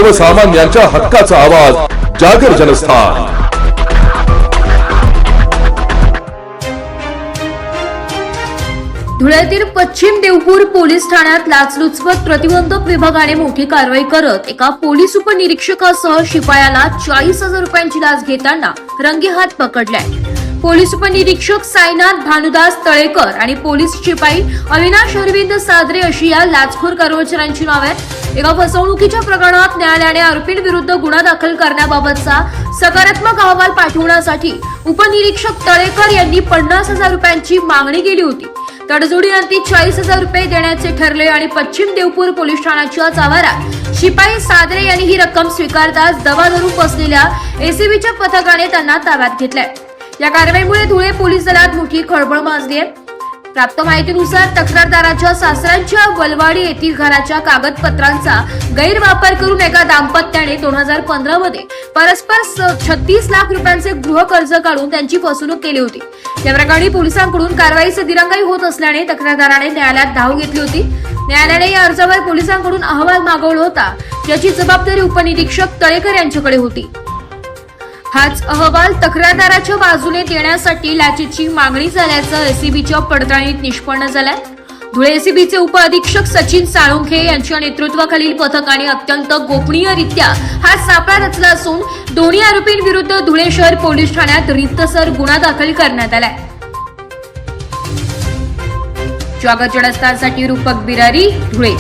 सर्वसामान्यांच्या हक्काचा आवाज जागर जनस्थान। धुळ्यातील पश्चिम देवपूर पोलीस ठाण्यात लाचलुचपत प्रतिबंधक विभागाने मोठी कारवाई करत एका पोलीस उपनिरीक्षकासह शिपायाला 40,000 रुपयांची लाच घेताना रंगेहात पकडलाय। पोलीस उपनिरीक्षक साईनाथ भानुदास तळेकर आणि पोलीस शिपाई अविनाश अरविंद सादरे अशी या लाचखोर कर्मचाऱ्यांची नावे आहेत। एका फसवणुकीच्या प्रकरणात न्यायालयाने आरोपींविरुद्ध गुन्हा दाखल करण्याबाबतचा सकारात्मक अहवाल पाठवण्यासाठी उपनिरीक्षक तळेकर यांनी 50,000 रुपयांची मागणी केली होती। तडजोडीनंतर 40,000 रुपये देण्याचे ठरले आणि पश्चिम देवपूर पोलीस ठाण्याच्याच आवारात शिपाई सादरे यांनी ही रक्कम स्वीकारताच दबा धरून बसलेल्या एसीबीच्या पथकाने त्यांना ताब्यात घेतले। या कारवाईमुळे धुळे पोलीस दलात मोठी खळबळ माजली आहे। प्राप्त माहितीनुसार तक्रारदाराच्या सासऱ्यांच्या वलवाडी येथील घराच्या कागदपत्रांचा गैरवापर करून एका दाम्पत्याने 2015 मध्ये परस्पर 36 लाख रुपयांचे गृह कर्ज काढून त्यांची फसवणूक केली होती। या प्रकरणी पोलिसांकडून कारवाईची दिरंगाई होत असल्याने तक्रारदाराने न्यायालयात धाव घेतली होती। न्यायालयाने या अर्जावर पोलिसांकडून अहवाल मागवला होता, ज्याची जबाबदारी उपनिरीक्षक तळेकर यांच्याकडे होती। हाच अहवाल तक्रारदाराच्या बाजूने देण्यासाठी लाचेची मागणी झाल्याचं एसीबीच्या पडताळणीत निष्पन्न झालंय। धुळे एसीबीचे उप अधीक्षक सचिन साळुंखे यांच्या नेतृत्वाखालील पथकाने अत्यंत गोपनीयरित्या हा सापळा रचला असून दोन्ही आरोपींविरुद्ध धुळे शहर पोलीस ठाण्यात रीतसर गुन्हा दाखल करण्यात आलाय। जागर जनस्थानसाठी रूपक बिरारी, धुळे।